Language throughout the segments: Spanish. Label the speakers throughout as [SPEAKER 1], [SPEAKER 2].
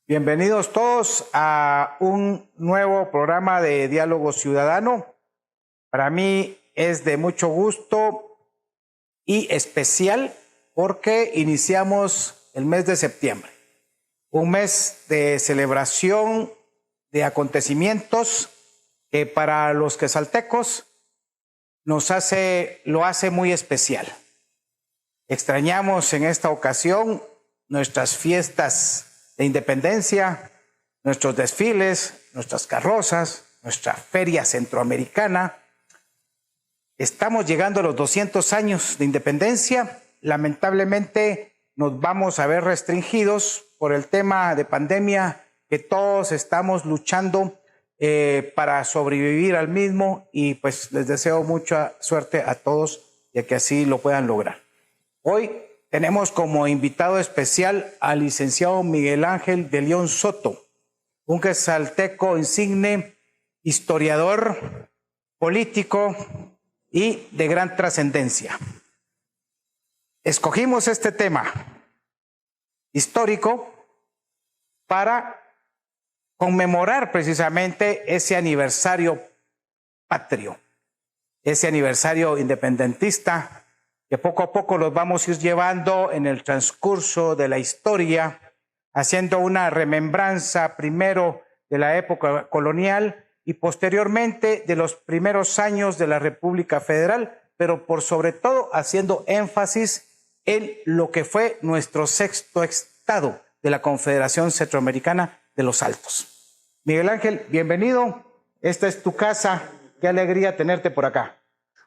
[SPEAKER 1] Bienvenidos todos a un nuevo programa de Diálogo Ciudadano. Para mí es de mucho gusto y especial porque iniciamos el mes de septiembre, un mes de celebración de acontecimientos que para los quetzaltecos lo hace muy especial. Extrañamos en esta ocasión nuestras fiestas de independencia, nuestros desfiles, nuestras carrozas, nuestra feria centroamericana. Estamos llegando a los 200 años de independencia. Lamentablemente nos vamos a ver restringidos por el tema de pandemia que todos estamos luchando para sobrevivir al mismo, y pues les deseo mucha suerte a todos y a que así lo puedan lograr. Hoy tenemos como invitado especial al licenciado Miguel Ángel de León Soto, un quetzalteco insigne, historiador, político y de gran trascendencia. Escogimos este tema histórico para conmemorar precisamente ese aniversario patrio, ese aniversario independentista que poco a poco los vamos a ir llevando en el transcurso de la historia, haciendo una remembranza primero de la época colonial y posteriormente de los primeros años de la República Federal, pero por sobre todo haciendo énfasis en lo que fue nuestro sexto estado de la Confederación Centroamericana de los Altos. Miguel Ángel, bienvenido. Esta es tu casa. Qué alegría tenerte por acá.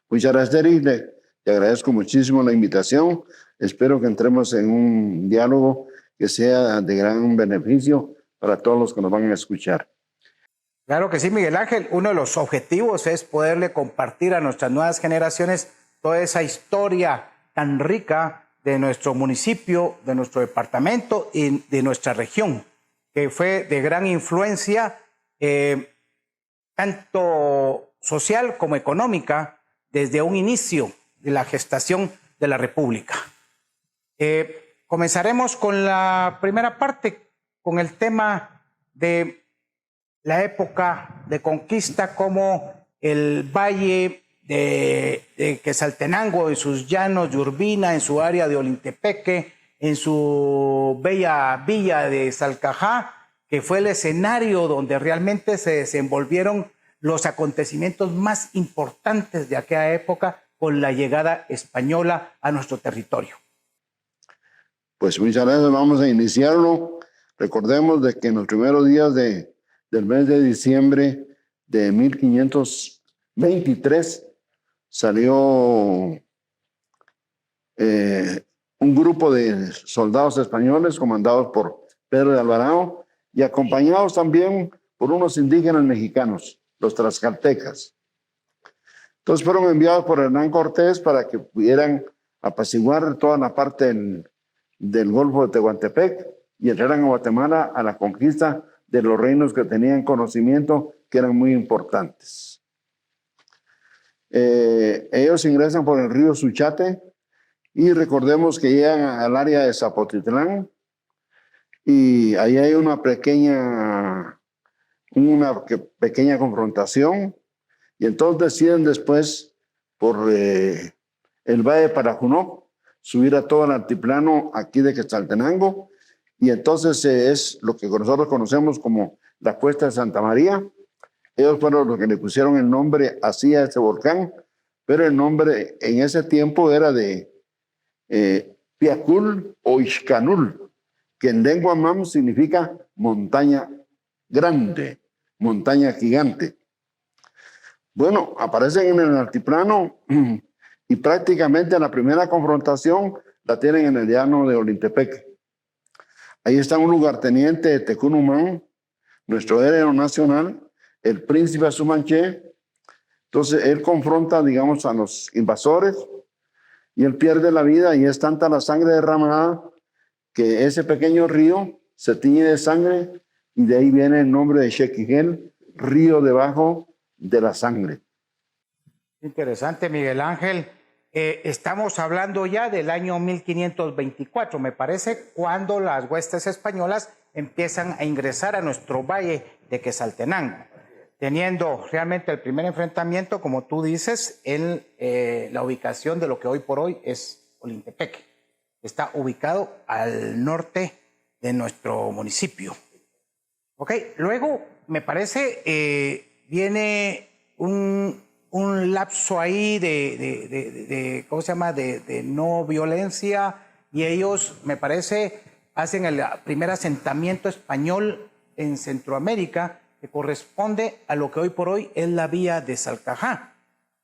[SPEAKER 2] Muchas gracias, Eric. Te agradezco muchísimo la invitación. Espero que entremos en un diálogo que sea de gran beneficio para todos los que nos van a escuchar.
[SPEAKER 1] Claro que sí, Miguel Ángel. Uno de los objetivos es poderle compartir a nuestras nuevas generaciones toda esa historia tan rica de nuestro municipio, de nuestro departamento y de nuestra región, que fue de gran influencia tanto social como económica desde un inicio de la gestación de la República. Comenzaremos con la primera parte, con el tema de la época de conquista, como el valle de Quetzaltenango, en sus llanos de Urbina, en su área de Olintepeque, en su bella villa de Salcajá, que fue el escenario donde realmente se desenvolvieron los acontecimientos más importantes de aquella época con la llegada española a nuestro territorio.
[SPEAKER 2] Pues muchas gracias, vamos a iniciarlo. Recordemos de que en los primeros días del mes de diciembre de 1523 salió un grupo de soldados españoles comandados por Pedro de Alvarado y acompañados también por unos indígenas mexicanos, los tlaxcaltecas. Entonces fueron enviados por Hernán Cortés para que pudieran apaciguar toda la parte del Golfo de Tehuantepec y entraran a Guatemala a la conquista de los reinos que tenían conocimiento, que eran muy importantes. Ellos ingresan por el río Suchate y recordemos que llegan al área de Zapotitlán y ahí hay una pequeña confrontación. Y entonces deciden después, por el Valle de Parajunoc, subir a todo el altiplano aquí de Quetzaltenango. Y entonces es lo que nosotros conocemos como la Cuesta de Santa María. Ellos fueron los que le pusieron el nombre así a este volcán, pero el nombre en ese tiempo era de Piacul o Ixcanul, que en lengua mam significa montaña grande, montaña gigante. Bueno, aparecen en el altiplano y prácticamente la primera confrontación la tienen en el llano de Olintepeque. Ahí está un lugarteniente de Tecunumán, nuestro héroe nacional, el príncipe Azumanché. Entonces él confronta, digamos, a los invasores y él pierde la vida, y es tanta la sangre derramada que ese pequeño río se tiñe de sangre, y de ahí viene el nombre de Xequigel, río debajo de la sangre.
[SPEAKER 1] Interesante, Miguel Ángel. Estamos hablando ya del año 1524, me parece, cuando las huestes españolas empiezan a ingresar a nuestro valle de Quetzaltenango, teniendo realmente el primer enfrentamiento, como tú dices, en la ubicación de lo que hoy por hoy es Olintepeque. Está ubicado al norte de nuestro municipio. Ok, luego me parece viene un lapso ahí ¿cómo se llama? De no violencia, y ellos, me parece, hacen el primer asentamiento español en Centroamérica, que corresponde a lo que hoy por hoy es la vía de Salcajá.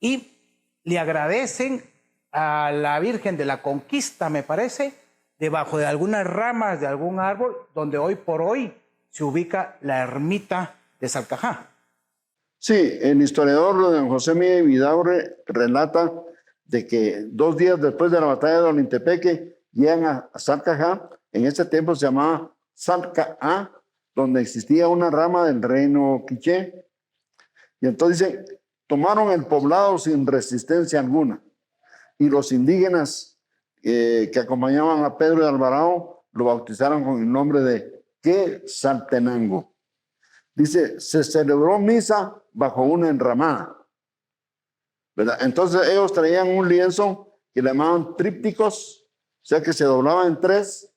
[SPEAKER 1] Y le agradecen a la Virgen de la Conquista, me parece, debajo de algunas ramas de algún árbol, donde hoy por hoy se ubica la ermita de Salcajá.
[SPEAKER 2] Sí, el historiador don José Miguel Vidaurre relata de que 2 días después de la batalla de Olintepeque llegan a Salcajá. En ese tiempo se llamaba Salcajá, donde existía una rama del reino quiché. Y entonces dicen, tomaron el poblado sin resistencia alguna. Y los indígenas que acompañaban a Pedro de Alvarado lo bautizaron con el nombre de Quetzaltenango. Dice, se celebró misa bajo una enramada, ¿verdad? Entonces ellos traían un lienzo que le llamaban trípticos, o sea que se doblaba en 3,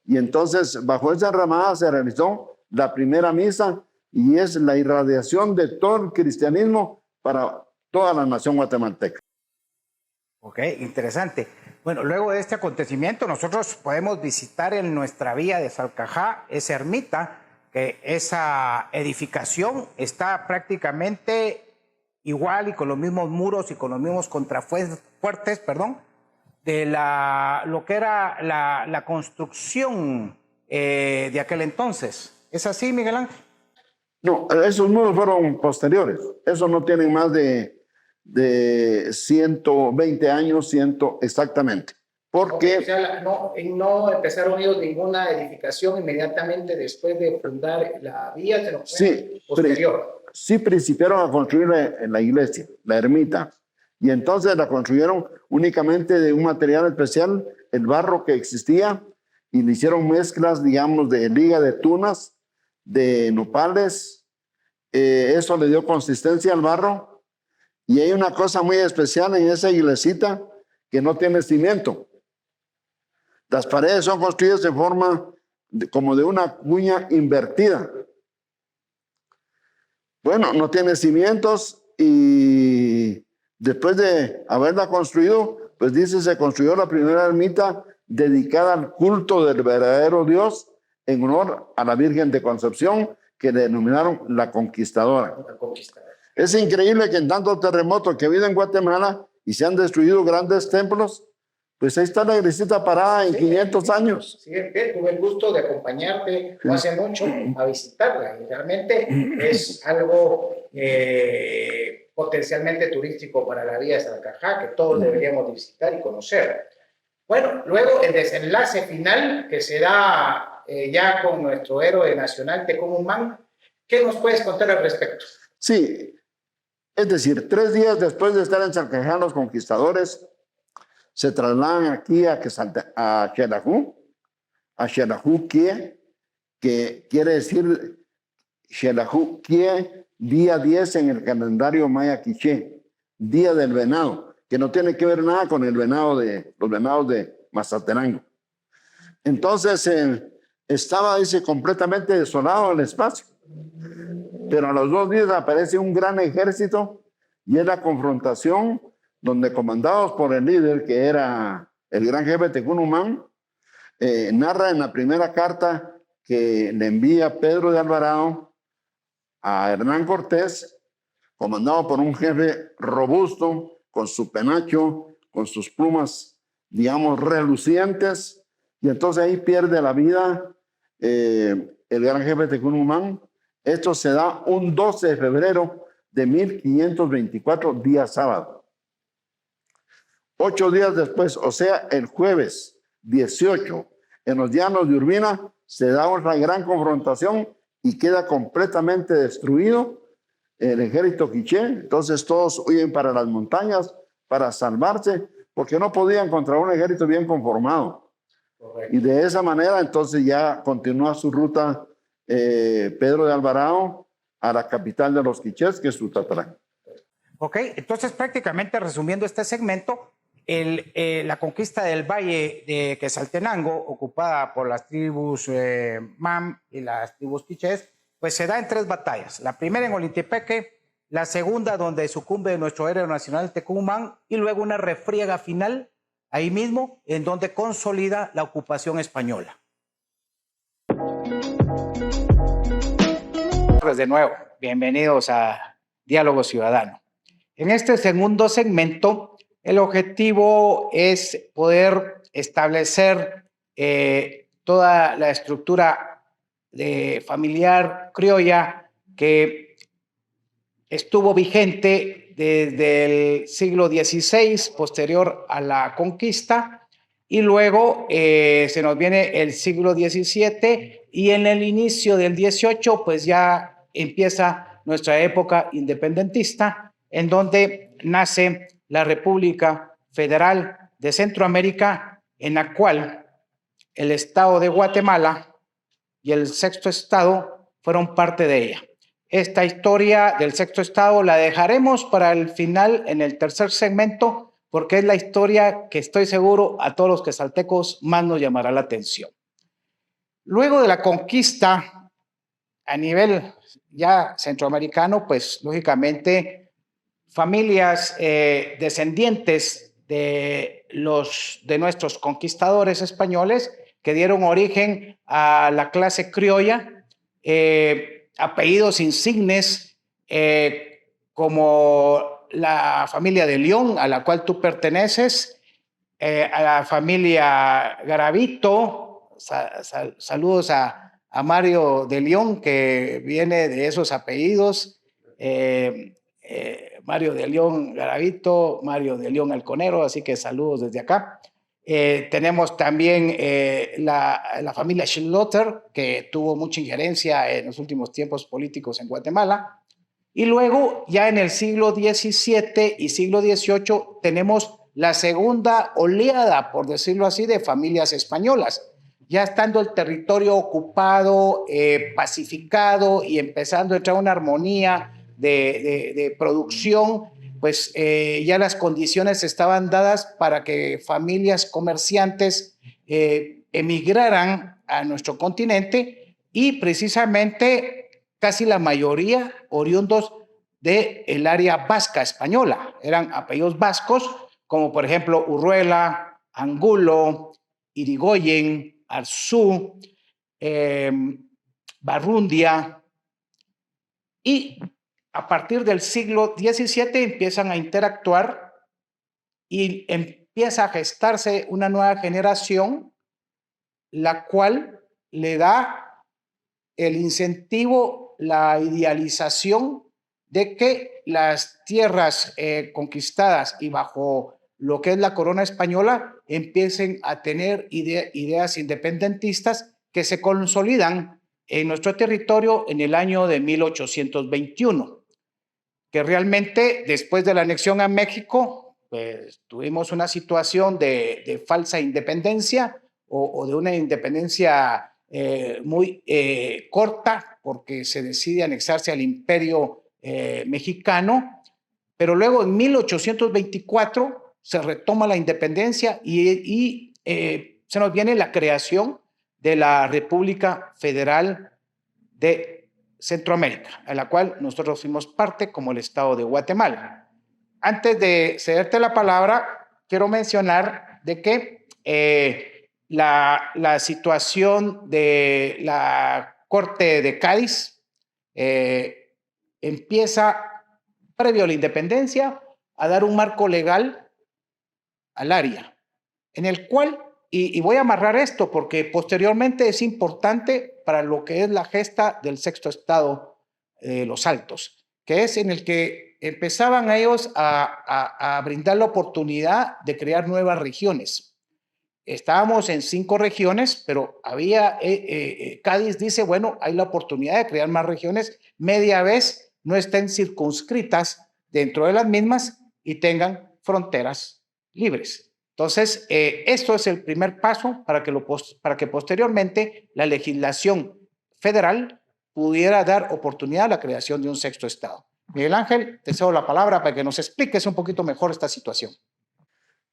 [SPEAKER 2] y entonces bajo esa enramada se realizó la primera misa, y es la irradiación de todo el cristianismo para toda la nación guatemalteca.
[SPEAKER 1] Ok, interesante. Bueno, luego de este acontecimiento nosotros podemos visitar en nuestra vía de Salcajá esa ermita, que esa edificación está prácticamente igual y con los mismos muros y con los mismos contrafuertes, perdón, de lo que era la construcción de aquel entonces. ¿Es así, Miguel Ángel?
[SPEAKER 2] No, esos muros fueron posteriores. Esos no tienen más de 120 años, exactamente. Porque
[SPEAKER 3] o sea, no empezaron ellos ninguna edificación inmediatamente después de fundar la vía, sino
[SPEAKER 2] sí,
[SPEAKER 3] posterior.
[SPEAKER 2] Sí principiaron a construir la iglesia, la ermita, y entonces la construyeron únicamente de un material especial, el barro que existía, y le hicieron mezclas, digamos, de liga de tunas, de nopales. Eso le dio consistencia al barro. Y hay una cosa muy especial en esa iglesita, que no tiene cimiento. Las paredes son construidas en forma como de una cuña invertida. Bueno, no tiene cimientos, y después de haberla construido, pues dice, se construyó la primera ermita dedicada al culto del verdadero Dios en honor a la Virgen de Concepción, que denominaron la Conquistadora. Es increíble que en tantos terremotos que ha habido en Guatemala y se han destruido grandes templos, pues ahí está la iglesita parada en 500 años.
[SPEAKER 3] Sí, tuve el gusto de acompañarte no hace mucho a visitarla, y realmente es algo potencialmente turístico para la vía de Salcajá, que todos deberíamos visitar y conocer. Bueno, luego el desenlace final que se da ya con nuestro héroe nacional, Tecún Umán. ¿Qué nos puedes contar al respecto?
[SPEAKER 2] Sí, es decir, 3 días después de estar en Salcajá, los conquistadores se trasladan aquí a Xelajú, que quiere decir Xelajú, día 10 en el calendario maya quiché, día del venado, que no tiene que ver nada con los venados de Mazatenango. Entonces estaba, dice, completamente desolado el espacio, pero a los 2 días aparece un gran ejército, y es la confrontación donde, comandados por el líder, que era el gran jefe Tecún Umán, narra en la primera carta que le envía Pedro de Alvarado a Hernán Cortés, comandado por un jefe robusto, con su penacho, con sus plumas, digamos, relucientes, y entonces ahí pierde la vida el gran jefe Tecún Umán. Esto se da un 12 de febrero de 1524, día sábado. 8 días después, o sea, el jueves 18, en los llanos de Urbina, se da una gran confrontación y queda completamente destruido el ejército quiché. Entonces todos huyen para las montañas para salvarse, porque no podían contra un ejército bien conformado.
[SPEAKER 3] Correcto.
[SPEAKER 2] Y de esa manera entonces ya continúa su ruta Pedro de Alvarado a la capital de los quichés, que es Tutatlán.
[SPEAKER 1] Ok, entonces prácticamente resumiendo este segmento, la conquista del valle de Quetzaltenango, ocupada por las tribus Mam y las tribus quichés, pues se da en 3 batallas. La primera en Olintepeque, la segunda donde sucumbe nuestro héroe nacional Tecumán, y luego una refriega final ahí mismo en donde consolida la ocupación española. Pues de nuevo, bienvenidos a Diálogo Ciudadano. En este segundo segmento, el objetivo es poder establecer toda la estructura familiar criolla que estuvo vigente desde el siglo XVI, posterior a la conquista, y luego se nos viene el siglo XVII, y en el inicio del XVIII, pues ya empieza nuestra época independentista, en donde nace la República Federal de Centroamérica, en la cual el Estado de Guatemala y el Sexto Estado fueron parte de ella. Esta historia del Sexto Estado la dejaremos para el final, en el tercer segmento, porque es la historia que estoy seguro a todos los quetzaltecos más nos llamará la atención. Luego de la conquista a nivel ya centroamericano, pues lógicamente familias descendientes de nuestros conquistadores españoles que dieron origen a la clase criolla, apellidos insignes como la familia de León, a la cual tú perteneces, a la familia Garavito, saludos a Mario de León, que viene de esos apellidos, Mario de León Garavito, Mario de León Alconero, así que saludos desde acá. Tenemos también la familia Schlotter, que tuvo mucha injerencia en los últimos tiempos políticos en Guatemala. Y luego, ya en el siglo XVII y siglo XVIII, tenemos la segunda oleada, por decirlo así, de familias españolas. Ya estando el territorio ocupado, pacificado y empezando a entrar una armonía de producción, pues ya las condiciones estaban dadas para que familias comerciantes emigraran a nuestro continente, y precisamente casi la mayoría oriundos del área vasca española. Eran apellidos vascos, como por ejemplo Urruela, Angulo, Irigoyen, Arzú, Barrundia, y a partir del siglo XVII empiezan a interactuar y empieza a gestarse una nueva generación, la cual le da el incentivo, la idealización de que las tierras conquistadas y bajo lo que es la corona española empiecen a tener ideas independentistas que se consolidan en nuestro territorio en el año de 1821, que realmente después de la anexión a México, pues tuvimos una situación de falsa independencia o de una independencia muy corta, porque se decide anexarse al imperio mexicano, pero luego en 1824 se retoma la independencia y se nos viene la creación de la República Federal de Centroamérica, a la cual nosotros fuimos parte como el Estado de Guatemala. Antes de cederte la palabra, quiero mencionar de que la situación de la Corte de Cádiz empieza, previo a la independencia, a dar un marco legal al área, en el cual, y voy a amarrar esto porque posteriormente es importante para lo que es la gesta del Sexto Estado de los Altos, que es en el que empezaban ellos a brindar la oportunidad de crear nuevas regiones. Estábamos en 5 regiones, pero había, Cádiz dice, bueno, hay la oportunidad de crear más regiones, media vez no estén circunscritas dentro de las mismas y tengan fronteras libres.
[SPEAKER 3] Entonces, esto es el primer paso para que posteriormente la legislación federal pudiera dar oportunidad a la creación de un sexto estado. Miguel Ángel, te cedo la palabra para que nos expliques un poquito mejor esta situación.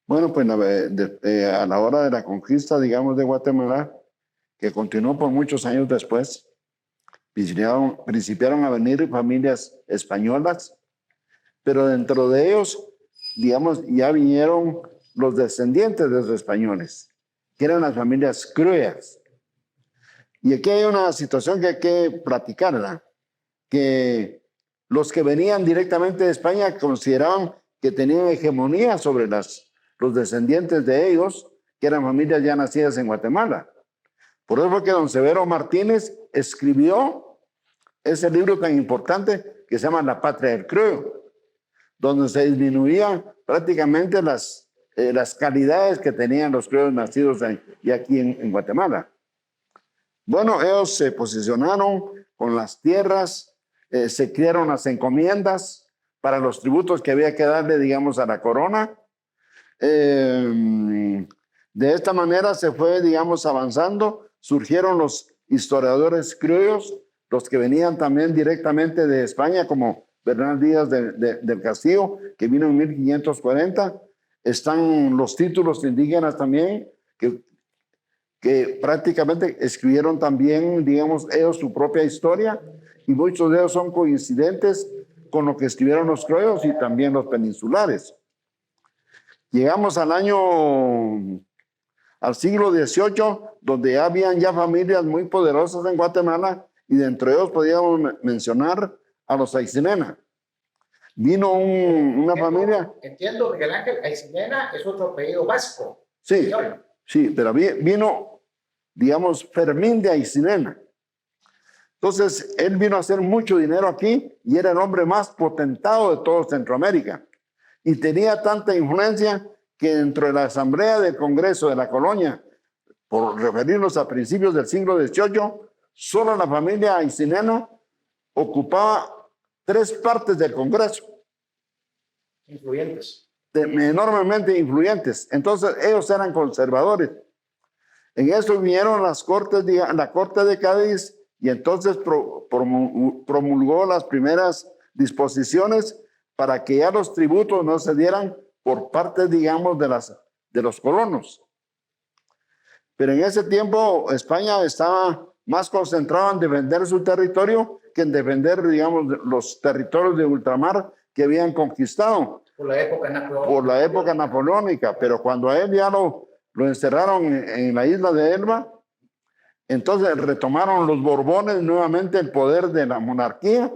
[SPEAKER 2] Bueno, pues a la hora de la conquista, digamos, de Guatemala, que continuó por muchos años después, principiaron a venir familias españolas, pero dentro de ellos, digamos, ya vinieron los descendientes de los españoles, que eran las familias Cruas. Y aquí hay una situación que hay que platicarla, que los que venían directamente de España consideraban que tenían hegemonía sobre los descendientes de ellos, que eran familias ya nacidas en Guatemala. Por eso fue que don Severo Martínez escribió ese libro tan importante que se llama La Patria del Creo, donde se disminuían prácticamente las calidades que tenían los creos nacidos y aquí en Guatemala. Bueno, ellos se posicionaron con las tierras, se crearon las encomiendas para los tributos que había que darle, digamos, a la corona. De esta manera se fue, digamos, avanzando. Surgieron los historiadores criollos, los que venían también directamente de España, como Bernal Díaz del Castillo, que vino en 1540. Están los títulos indígenas también, que prácticamente escribieron también, digamos, ellos su propia historia, y muchos de ellos son coincidentes con lo que escribieron los criollos y también los peninsulares. Llegamos al siglo XVIII, donde habían ya familias muy poderosas en Guatemala, y dentro de ellos podíamos mencionar a los Aycinena. Vino una familia...
[SPEAKER 3] Entiendo, Miguel Ángel, Aycinena es otro apellido vasco.
[SPEAKER 2] Sí,
[SPEAKER 3] señor.
[SPEAKER 2] sí, pero vino, digamos, Fermín de Aycinena. Entonces, él vino a hacer mucho dinero aquí y era el hombre más potentado de todo Centroamérica. Y tenía tanta influencia que dentro de la Asamblea del Congreso de la Colonia, por referirnos a principios del siglo XVIII, solo la familia Aycinena ocupaba 3 partes del Congreso.
[SPEAKER 3] Influyentes.
[SPEAKER 2] Enormemente influyentes. Entonces, ellos eran conservadores. En eso vinieron la Corte de Cádiz, y entonces promulgó las primeras disposiciones para que ya los tributos no se dieran por parte, digamos, de los colonos. Pero en ese tiempo España estaba más concentrada en defender su territorio que en defender, digamos, los territorios de ultramar que habían conquistado.
[SPEAKER 3] Por la época napoleónica.
[SPEAKER 2] Por la época napoleónica. Pero cuando a él ya lo encerraron en la isla de Elba, entonces retomaron los Borbones nuevamente el poder de la monarquía,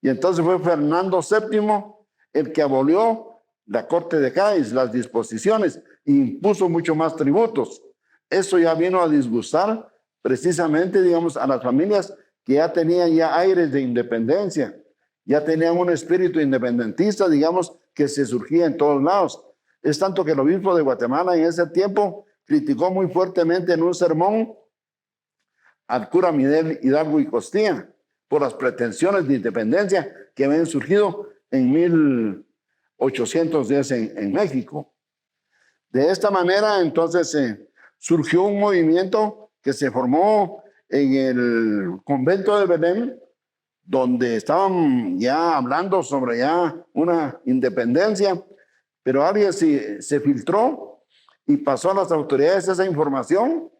[SPEAKER 2] y entonces fue Fernando VII el que abolió la Corte de Cádiz, las disposiciones, e impuso mucho más tributos. Eso ya vino a disgustar precisamente, digamos, a las familias que ya tenían ya aires de independencia, ya tenían un espíritu independentista, digamos, que se surgía en todos lados. Es tanto que el obispo de Guatemala en ese tiempo criticó muy fuertemente en un sermón al cura Miguel Hidalgo y Costilla por las pretensiones de independencia que habían surgido en 1810 en México. De esta manera, entonces, surgió un movimiento que se formó en el convento de Belén, donde estaban ya hablando sobre ya una independencia, pero alguien se filtró y pasó a las autoridades esa información.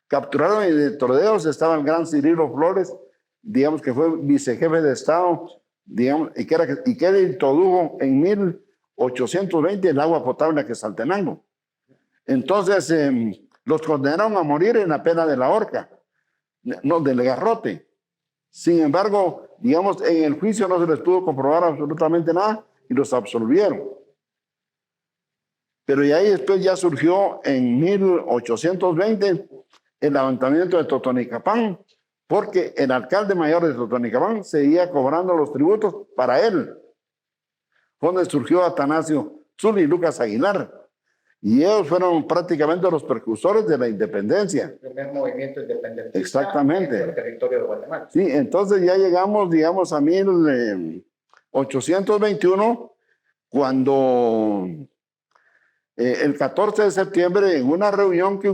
[SPEAKER 2] Capturaron, y dentro de ellos estaba el gran Cirilo Flores, digamos, que fue vicejefe de Estado, digamos, y que él introdujo en 1820 el agua potable a Quetzaltenango. Entonces, los condenaron a morir en la pena de la horca, no, del garrote. Sin embargo, digamos, en el juicio no se les pudo comprobar absolutamente nada y los absolvieron. Pero y ahí después ya surgió en 1820 el levantamiento de Totonicapán, porque el alcalde mayor de Totonicapán seguía cobrando los tributos para él. Fue donde surgió Atanasio Zuli y Lucas Aguilar. Y ellos fueron prácticamente los precursores de la independencia.
[SPEAKER 3] El primer movimiento independentista.
[SPEAKER 2] Exactamente.
[SPEAKER 3] En el territorio de Guatemala.
[SPEAKER 2] Sí, entonces ya llegamos, digamos, a 1821, cuando el 14 de septiembre, en una reunión que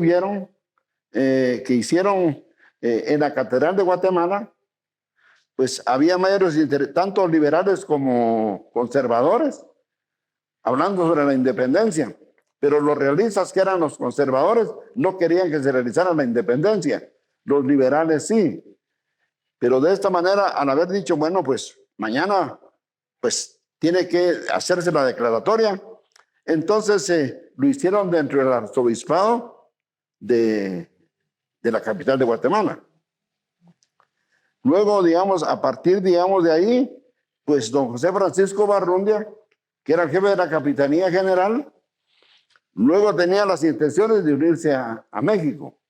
[SPEAKER 2] hicieron en la Catedral de Guatemala, pues había mayores tanto liberales como conservadores, hablando sobre la independencia. Pero los realistas, que eran los conservadores, no querían que se realizara la independencia. Los liberales sí. Pero de esta manera, al haber dicho, bueno, pues mañana pues tiene que hacerse la declaratoria, entonces lo hicieron dentro del arzobispado de la capital de Guatemala. Luego, digamos, a partir, digamos, de ahí, pues don José Francisco Barrundia, que era el jefe de la Capitanía General, luego tenía las intenciones de unirse a México.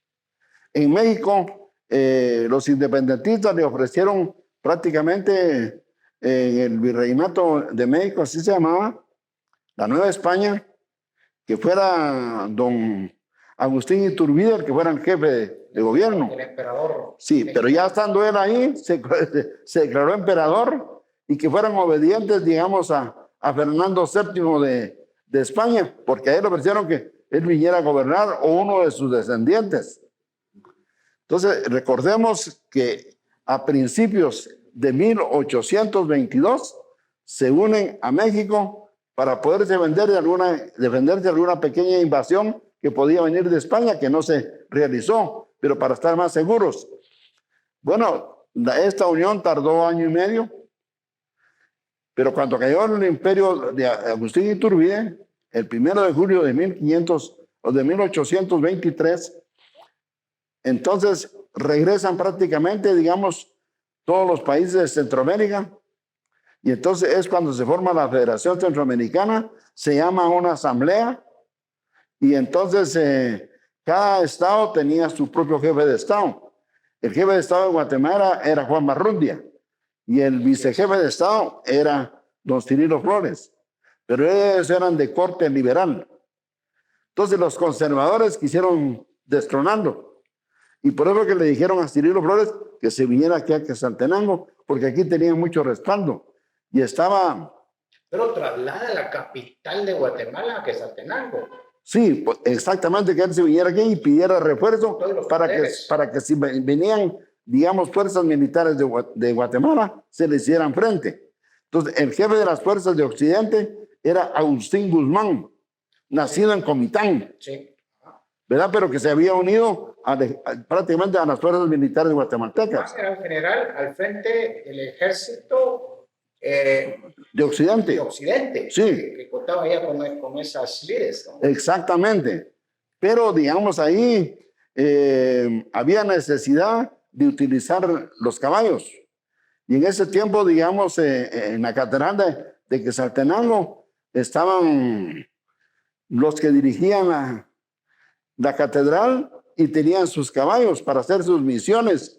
[SPEAKER 2] En México, los independentistas le ofrecieron prácticamente en el Virreinato de México, así se llamaba, la Nueva España, que fuera don Agustín Iturbide, el que fuera el jefe de gobierno.
[SPEAKER 3] El emperador.
[SPEAKER 2] Sí, pero ya estando él ahí, se declaró emperador, y que fueran obedientes, digamos, a Fernando VII de España, porque a él le ofrecieron que él viniera a gobernar, o uno de sus descendientes. Entonces, recordemos que a principios de 1822 se unen a México para poderse defenderse de alguna pequeña invasión que podía venir de España, que no se realizó, pero para estar más seguros. Bueno, esta unión tardó 1 año y medio, pero cuando cayó el imperio de Agustín Iturbide, el 1 de julio de 1823, entonces regresan prácticamente, digamos, todos los países de Centroamérica, y entonces es cuando se forma la Federación Centroamericana, se llama una asamblea, y entonces cada estado tenía su propio jefe de estado. El jefe de estado de Guatemala era Juan Barrundia, y el vicejefe de estado era don Cirilo Flores, pero ellos eran de corte liberal. Entonces los conservadores quisieron destronarlo, y por eso que le dijeron a Cirilo Flores que se viniera aquí a Quetzaltenango, porque aquí tenían mucho respaldo. Y estaba...
[SPEAKER 3] Pero traslada la capital de Guatemala a Quetzaltenango.
[SPEAKER 2] Sí, pues exactamente, que él se viniera aquí y pidiera refuerzo para que si venían, digamos, fuerzas militares de Guatemala, se le hicieran frente. Entonces, el jefe de las fuerzas de Occidente era Agustín Guzmán, nacido en Comitán. Sí. ¿Verdad? Pero que se había unido prácticamente a las fuerzas militares guatemaltecas.
[SPEAKER 3] Era un general al frente del ejército
[SPEAKER 2] de Occidente.
[SPEAKER 3] De Occidente,
[SPEAKER 2] sí.
[SPEAKER 3] Que contaba ya con esas líderes, ¿no?
[SPEAKER 2] Exactamente. Pero, digamos, ahí había necesidad de utilizar los caballos. Y en ese tiempo, digamos, en la catedral de Quetzaltenango estaban los que dirigían la catedral y tenían sus caballos para hacer sus misiones.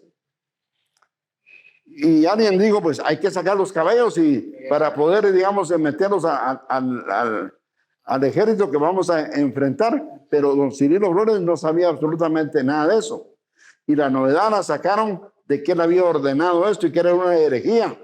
[SPEAKER 2] Y alguien dijo, pues hay que sacar los caballos y para poder, digamos, meterlos al ejército que vamos a enfrentar. Pero don Cirilo Flores no sabía absolutamente nada de eso. Y la novedad la sacaron de que él había ordenado esto y que era una herejía.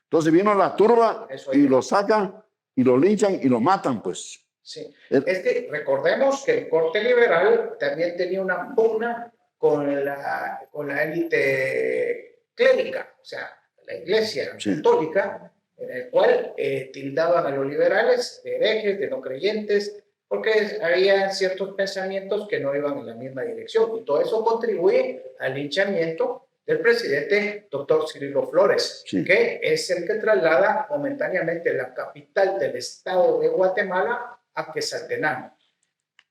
[SPEAKER 2] Entonces vino la turba y lo sacan y lo linchan y lo matan, pues.
[SPEAKER 3] Sí. Es que recordemos que el corte liberal también tenía una pugna con la élite clérica, o sea, la iglesia católica, en el cual tildaban a los liberales de herejes, de no creyentes, porque había ciertos pensamientos que no iban en la misma dirección. Y todo eso contribuye al linchamiento del presidente doctor Cirilo Flores, que es el que traslada momentáneamente la capital del estado de Guatemala a Quetzaltenango.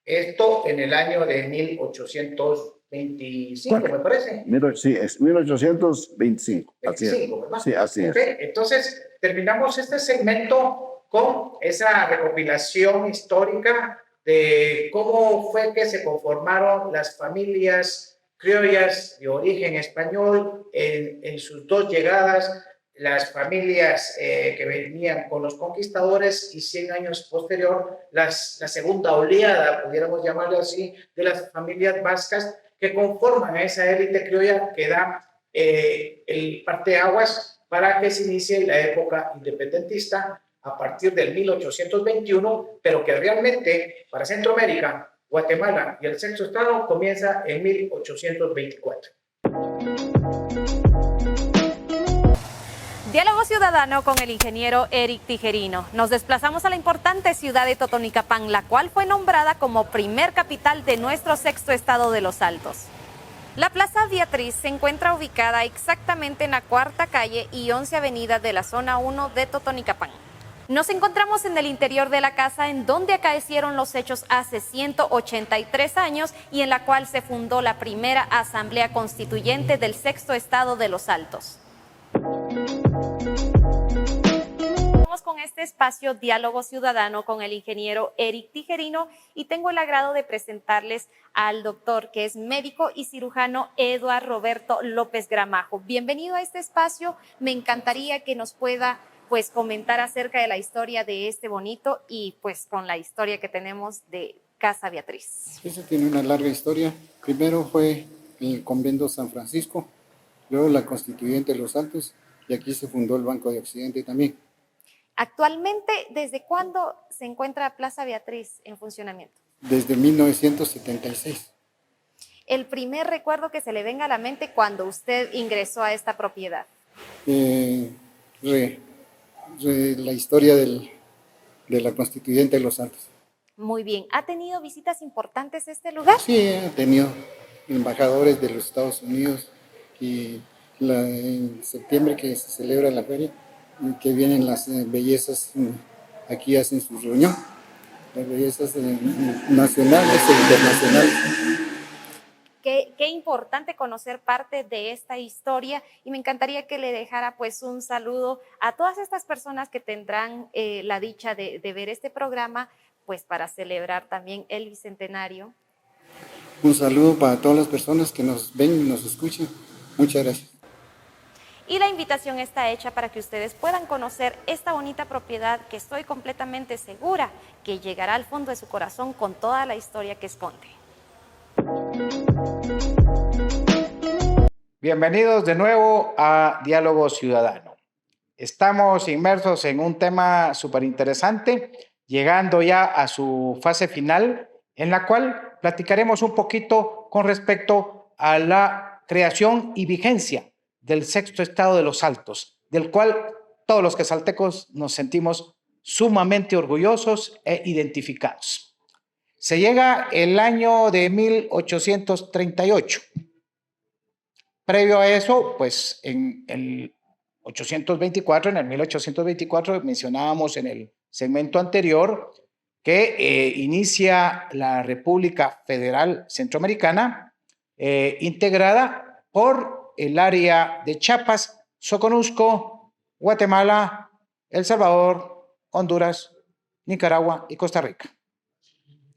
[SPEAKER 3] Esto en el año de 1825, me parece.
[SPEAKER 2] Sí, es 1825.
[SPEAKER 3] 25, ¿verdad?
[SPEAKER 2] Sí, así es.
[SPEAKER 3] Entonces, terminamos este segmento con esa recopilación histórica de cómo fue que se conformaron las familias criollas de origen español en sus dos llegadas, las familias que venían con los conquistadores y 100 años posterior, la segunda oleada, pudiéramos llamarlo así, de las familias vascas que conforman a esa élite criolla que da el parteaguas para que se inicie la época independentista a partir del 1821, pero que realmente para Centroamérica, Guatemala y el sexto estado comienza en 1824.
[SPEAKER 4] Diálogo ciudadano con el ingeniero Eric Tijerino. Nos desplazamos a la importante ciudad de Totonicapán, la cual fue nombrada como primer capital de nuestro sexto estado de Los Altos. La Plaza Beatriz se encuentra ubicada exactamente en la 4ª calle y 11 avenida de la zona 1 de Totonicapán. Nos encontramos en el interior de la casa en donde acaecieron los hechos hace 183 años y en la cual se fundó la primera asamblea constituyente del sexto estado de Los Altos. Estamos con este espacio Diálogo Ciudadano con el ingeniero Eric Tijerino y tengo el agrado de presentarles al doctor que es médico y cirujano Eduardo Roberto López Gramajo. Bienvenido a este espacio, me encantaría que nos pueda comentar acerca de la historia de este bonito y con la historia que tenemos de Casa Beatriz.
[SPEAKER 5] Eso tiene una larga historia. Primero fue el convento San Francisco, luego la Constituyente de Los Altos y aquí se fundó el Banco de Occidente también.
[SPEAKER 4] Actualmente, ¿desde cuándo se encuentra Plaza Beatriz en funcionamiento?
[SPEAKER 5] Desde 1976.
[SPEAKER 4] El primer recuerdo que se le venga a la mente cuando usted ingresó a esta propiedad.
[SPEAKER 5] La historia de la Constituyente de Los Altos.
[SPEAKER 4] Muy bien. ¿Ha tenido visitas importantes a este lugar?
[SPEAKER 5] Sí, ha tenido embajadores de los Estados Unidos y en septiembre que se celebra la feria, que vienen las bellezas, aquí hacen su reunión, las bellezas nacionales e internacionales.
[SPEAKER 4] Qué importante conocer parte de esta historia y me encantaría que le dejara un saludo a todas estas personas que tendrán la dicha de ver este programa, para celebrar también el bicentenario.
[SPEAKER 5] Un saludo para todas las personas que nos ven y nos escuchan. Muchas gracias.
[SPEAKER 4] Y la invitación está hecha para que ustedes puedan conocer esta bonita propiedad que estoy completamente segura que llegará al fondo de su corazón con toda la historia que esconde.
[SPEAKER 1] Bienvenidos de nuevo a Diálogo Ciudadano. Estamos inmersos en un tema súper interesante, llegando ya a su fase final, en la cual platicaremos un poquito con respecto a la creación y vigencia del sexto estado de Los Altos, del cual todos los quesaltecos nos sentimos sumamente orgullosos e identificados. Se llega el año de 1838. Previo a eso, en el 1824 mencionábamos en el segmento anterior que inicia la República Federal Centroamericana, integrada por el área de Chiapas, Soconusco, Guatemala, El Salvador, Honduras, Nicaragua y Costa Rica.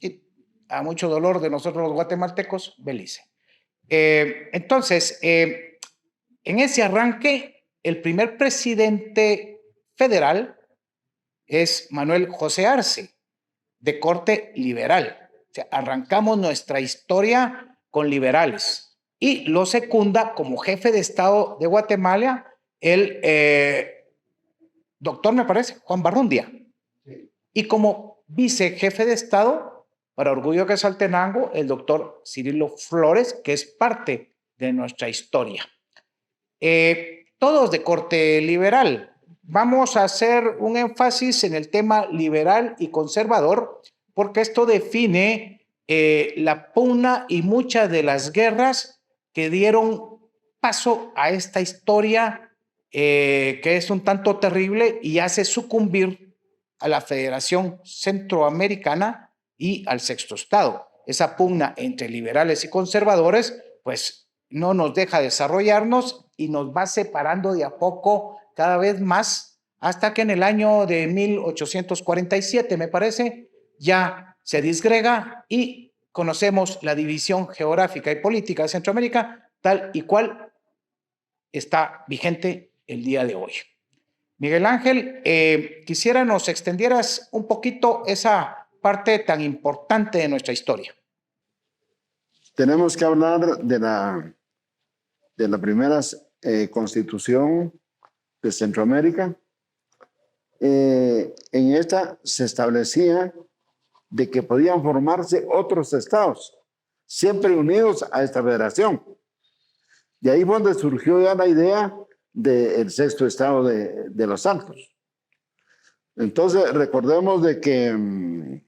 [SPEAKER 1] Y a mucho dolor de nosotros los guatemaltecos, Belice. Entonces, en ese arranque, el primer presidente federal es Manuel José Arce, de corte liberal. O sea, arrancamos nuestra historia con liberales. Y lo secunda como jefe de Estado de Guatemala el doctor, me parece, Juan Barrundia. Y como vicejefe de Estado, para orgullo que Quetzaltenango, el doctor Cirilo Flores, que es parte de nuestra historia. Todos de corte liberal. Vamos a hacer un énfasis en el tema liberal y conservador, porque esto define la pugna y muchas de las guerras que dieron paso a esta historia que es un tanto terrible y hace sucumbir a la Federación Centroamericana y al sexto estado. Esa pugna entre liberales y conservadores, no nos deja desarrollarnos y nos va separando de a poco cada vez más hasta que en el año de 1847, me parece, ya se disgrega y conocemos la división geográfica y política de Centroamérica tal y cual está vigente el día de hoy. Miguel Ángel, quisiera nos extendieras un poquito esa parte tan importante de nuestra historia.
[SPEAKER 2] Tenemos que hablar de la primera constitución de Centroamérica. en esta se establecía de que podían formarse otros estados, siempre unidos a esta federación. Y ahí fue donde surgió ya la idea del sexto estado de Los Altos. Entonces, recordemos de que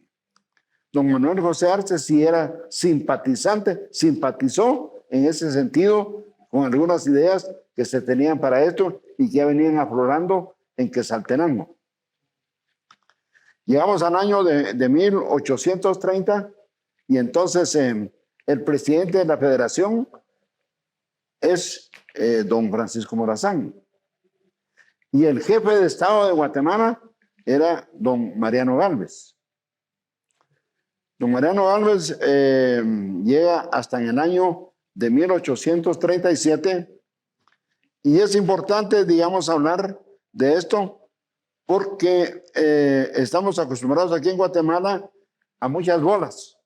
[SPEAKER 2] don Manuel José Arce sí era simpatizante, simpatizó en ese sentido con algunas ideas que se tenían para esto y que ya venían aflorando en Quetzaltenango. Llegamos al año de 1830 y entonces el presidente de la federación es don Francisco Morazán. Y el jefe de Estado de Guatemala era don Mariano Gálvez. Don Mariano Gálvez llega hasta en el año de 1837 y es importante, digamos, hablar de esto porque estamos acostumbrados aquí en Guatemala a muchas bolas.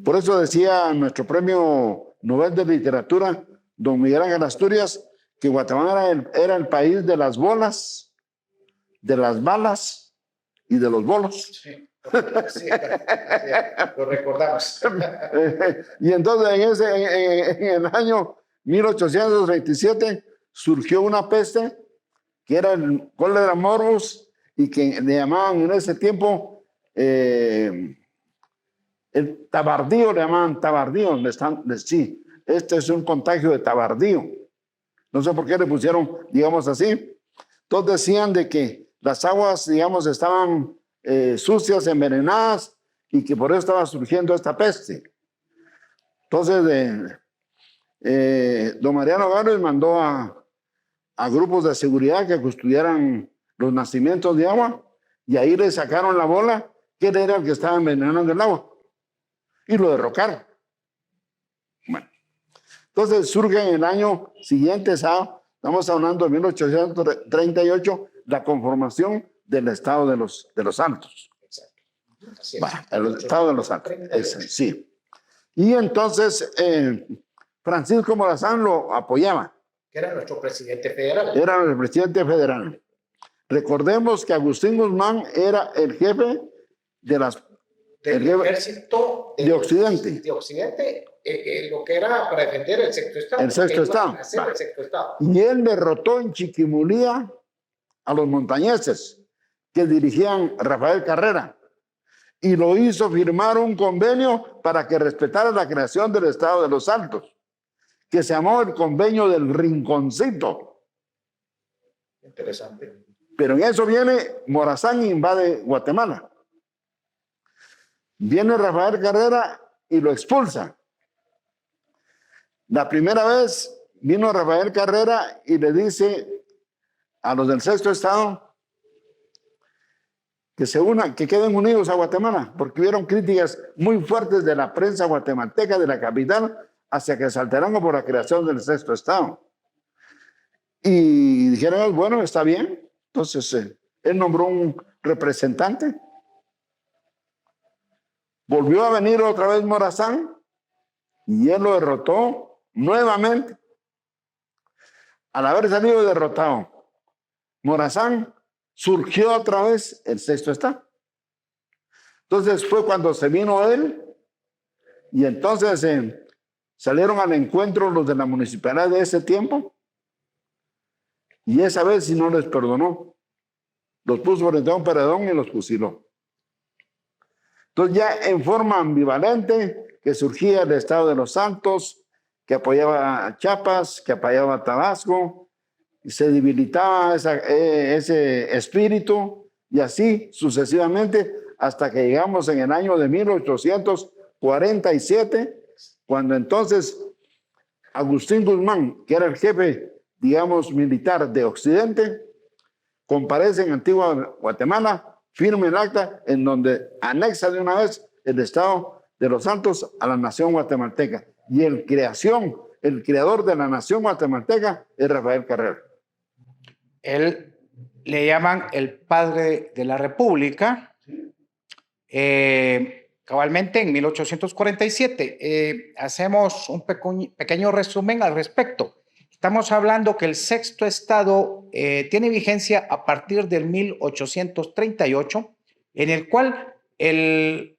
[SPEAKER 2] Por eso decía nuestro premio Nobel de Literatura, don Miguel Ángel Asturias, que Guatemala era el país de las bolas, de las balas y de los bolos.
[SPEAKER 3] Sí, sí, lo recordamos.
[SPEAKER 2] Y entonces en el año 1827 surgió una peste que era el cólera morbus y que le llamaban en ese tiempo el tabardío, le llamaban tabardío. Sí, este es un contagio de tabardío. No sé por qué le pusieron, digamos así. Todos decían de que las aguas, digamos, estaban sucias, envenenadas y que por eso estaba surgiendo esta peste. Entonces, don Mariano Gálvez mandó a grupos de seguridad que custodiaran los nacimientos de agua y ahí le sacaron la bola, que era el que estaba envenenando el agua, y lo derrocaron. Bueno, entonces surge en el año siguiente, estamos hablando de 1838, la conformación del Estado de los Altos.
[SPEAKER 3] Así es.
[SPEAKER 2] Bueno, el Estado de los Altos, sí. Y entonces Francisco Morazán lo apoyaba.
[SPEAKER 3] Era nuestro presidente federal.
[SPEAKER 2] Era el presidente federal. Recordemos que Agustín Guzmán era el jefe de
[SPEAKER 3] del ejército
[SPEAKER 2] de Occidente.
[SPEAKER 3] De Occidente, lo que era para defender el sexto estado.
[SPEAKER 2] El sexto estado.
[SPEAKER 3] El sexto estado.
[SPEAKER 2] Y él derrotó en Chiquimulía a los montañeses que dirigían Rafael Carrera y lo hizo firmar un convenio para que respetara la creación del Estado de los Altos, que se llamó el Convenio del Rinconcito.
[SPEAKER 3] Interesante.
[SPEAKER 2] Pero en eso viene Morazán e invade Guatemala. Viene Rafael Carrera y lo expulsa. La primera vez vino Rafael Carrera y le dice a los del sexto estado que se unan, que queden unidos a Guatemala, porque hubieron críticas muy fuertes de la prensa guatemalteca de la capital hacia Quetzaltenango por la creación del sexto estado. Y dijeron, bueno, está bien. Entonces, él nombró un representante. Volvió a venir otra vez Morazán y él lo derrotó nuevamente. Al haber salido derrotado Morazán, surgió otra vez el sexto estado. Entonces fue cuando se vino él y entonces salieron al encuentro los de la municipalidad de ese tiempo y esa vez sí no les perdonó. Los puso frente a un paredón y los fusiló. Entonces ya en forma ambivalente que surgía el Estado de los Altos, que apoyaba a Chiapas, que apoyaba a Tabasco, y se debilitaba ese espíritu y así sucesivamente hasta que llegamos en el año de 1847, cuando entonces Agustín Guzmán, que era el jefe, digamos, militar de Occidente, comparece en Antigua Guatemala, firma el acta en donde anexa de una vez el Estado de los Altos a la nación guatemalteca. Y el creador de la nación guatemalteca es Rafael Carrera.
[SPEAKER 1] Él le llaman el padre de la República. Cabalmente en 1847. Hacemos un pequeño resumen al respecto. Estamos hablando que el sexto estado tiene vigencia a partir del 1838, en el cual el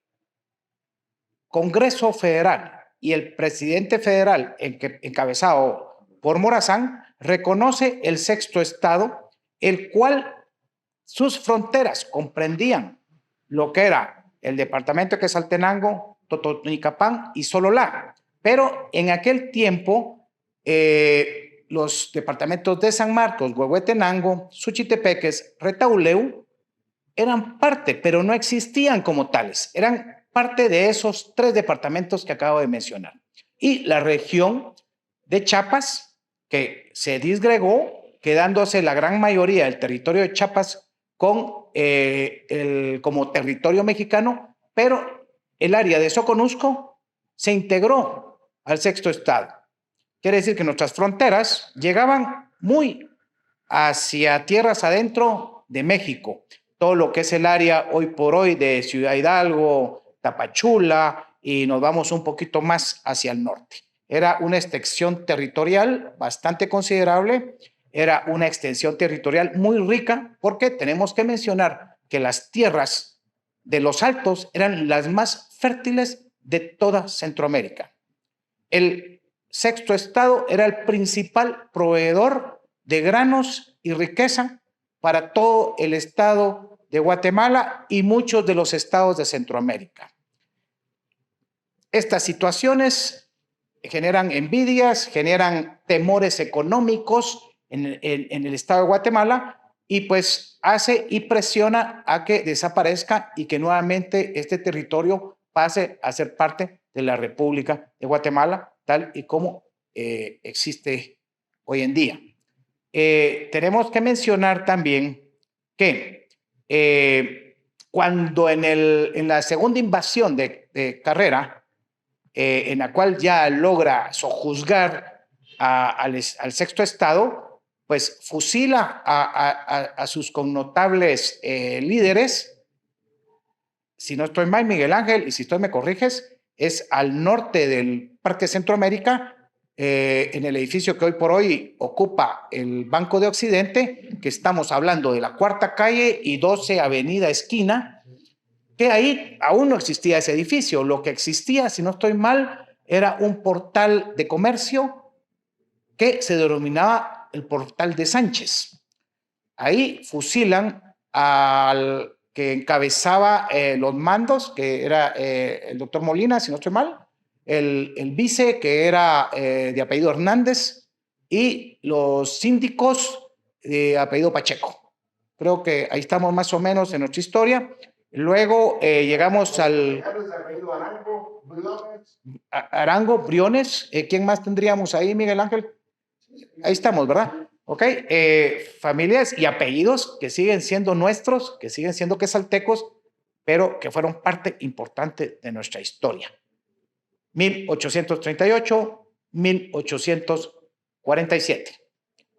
[SPEAKER 1] Congreso Federal y el presidente federal, encabezado por Morazán, reconoce el sexto estado, el cual sus fronteras comprendían lo que era el departamento de Quetzaltenango, Totonicapán y Sololá. Pero en aquel tiempo, los departamentos de San Marcos, Huehuetenango, Suchitepeques, Retauleu, eran parte, pero no existían como tales. Eran parte de esos 3 departamentos que acabo de mencionar. Y la región de Chiapas, que se disgregó, quedándose la gran mayoría del territorio de Chiapas como territorio mexicano, pero el área de Soconusco se integró al sexto estado. Quiere decir que nuestras fronteras llegaban muy hacia tierras adentro de México. Todo lo que es el área hoy por hoy de Ciudad Hidalgo, Tapachula, y nos vamos un poquito más hacia el norte. Era una extensión territorial bastante considerable, era una extensión territorial muy rica, porque tenemos que mencionar que las tierras de los Altos eran las más fértiles de toda Centroamérica. El sexto estado era el principal proveedor de granos y riqueza para todo el estado de Guatemala y muchos de los estados de Centroamérica. Estas situaciones generan envidias, generan temores económicos en el estado de Guatemala, y pues hace y presiona a que desaparezca y que nuevamente este territorio pase a ser parte de la República de Guatemala, tal y como existe hoy en día. Tenemos que mencionar también que cuando en la segunda invasión de Carrera, en la cual ya logra sojuzgar al sexto estado, pues fusila a sus connotables líderes. Si no estoy mal, Miguel Ángel, y si estoy me corriges, es al norte del Parque Centroamérica, en el edificio que hoy por hoy ocupa el Banco de Occidente, que estamos hablando de la 4ª calle y 12 Avenida Esquina, que ahí aún no existía ese edificio. Lo que existía, si no estoy mal, era un portal de comercio que se denominaba el Portal de Sánchez. Ahí fusilan al que encabezaba los mandos, que era el doctor Molina, si no estoy mal, el vice, que era de apellido Hernández, y los síndicos de apellido Pacheco. Creo que ahí estamos más o menos en nuestra historia. Luego llegamos al Arango, Briones. ¿Quién más tendríamos ahí, Miguel Ángel? Ahí estamos, ¿verdad? Ok. Familias y apellidos que siguen siendo nuestros, que siguen siendo quetzaltecos, pero que fueron parte importante de nuestra historia. 1838, 1847.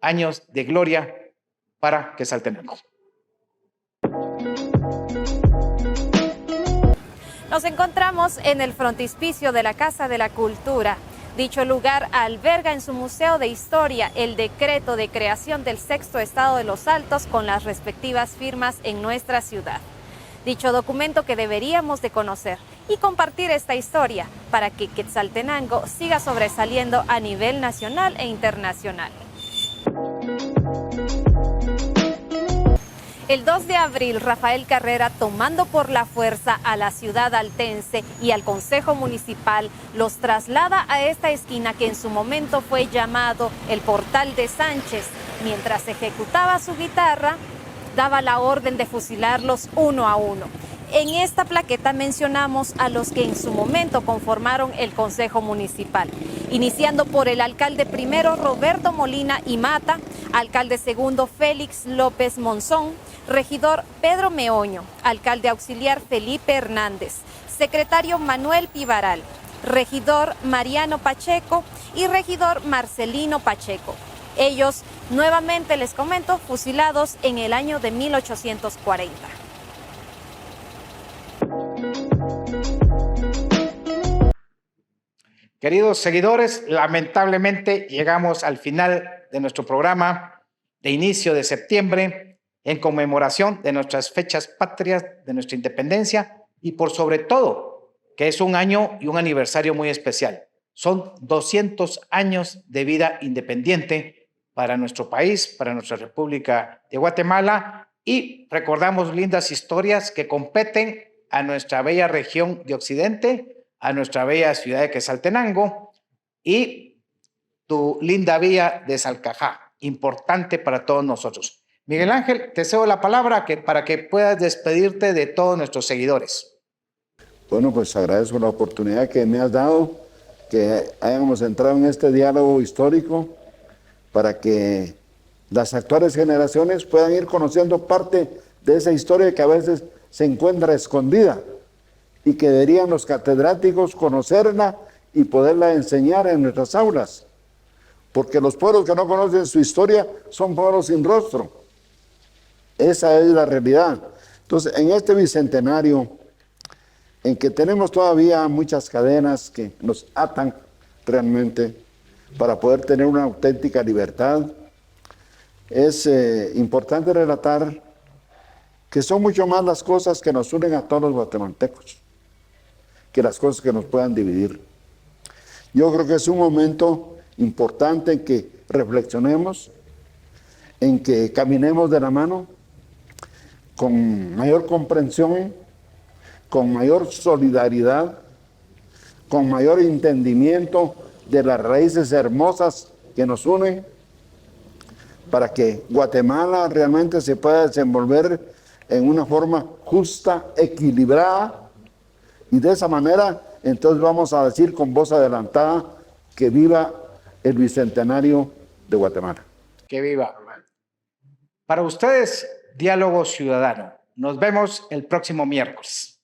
[SPEAKER 1] Años de gloria para Quetzaltenango.
[SPEAKER 4] Nos encontramos en el frontispicio de la Casa de la Cultura. Dicho lugar alberga en su Museo de Historia el decreto de creación del sexto estado de los Altos con las respectivas firmas en nuestra ciudad. Dicho documento que deberíamos de conocer y compartir esta historia para que Quetzaltenango siga sobresaliendo a nivel nacional e internacional. El 2 de abril, Rafael Carrera, tomando por la fuerza a la ciudad altense y al Consejo Municipal, los traslada a esta esquina que en su momento fue llamado el Portal de Sánchez. Mientras ejecutaba su guitarra, daba la orden de fusilarlos uno a uno. En esta plaqueta mencionamos a los que en su momento conformaron el Consejo Municipal, iniciando por el alcalde primero Roberto Molina y Mata, alcalde segundo Félix López Monzón, regidor Pedro Meoño, alcalde auxiliar Felipe Hernández, secretario Manuel Pivaral, regidor Mariano Pacheco y regidor Marcelino Pacheco. Ellos, nuevamente les comento, fusilados en el año de 1840.
[SPEAKER 1] Queridos seguidores, lamentablemente llegamos al final de nuestro programa. de inicio de septiembre en conmemoración de nuestras fechas patrias, de nuestra independencia y por sobre todo que es un año y un aniversario muy especial. Son 200 años de vida independiente para nuestro país, para nuestra República de Guatemala, y recordamos lindas historias que competen a nuestra bella región de Occidente, a nuestra bella ciudad de Quetzaltenango y tu linda villa de Salcajá, importante para todos nosotros. Miguel Ángel, te cedo la palabra para que puedas despedirte de todos nuestros seguidores.
[SPEAKER 2] Bueno, pues agradezco la oportunidad que me has dado, que hayamos entrado en este diálogo histórico para que las actuales generaciones puedan ir conociendo parte de esa historia que a veces se encuentra escondida y que deberían los catedráticos conocerla y poderla enseñar en nuestras aulas. Porque los pueblos que no conocen su historia son pueblos sin rostro. Esa es la realidad. Entonces, en este bicentenario, en que tenemos todavía muchas cadenas que nos atan realmente para poder tener una auténtica libertad, es importante relatar que son mucho más las cosas que nos unen a todos los guatemaltecos que las cosas que nos puedan dividir. Yo creo que es un momento importante en que reflexionemos, en que caminemos de la mano con mayor comprensión, con mayor solidaridad, con mayor entendimiento de las raíces hermosas que nos unen, para que Guatemala realmente se pueda desenvolver en una forma justa, equilibrada, y de esa manera entonces vamos a decir con voz adelantada que viva el Bicentenario de Guatemala.
[SPEAKER 1] Que viva. Para ustedes, Diálogo Ciudadano. Nos vemos el próximo miércoles.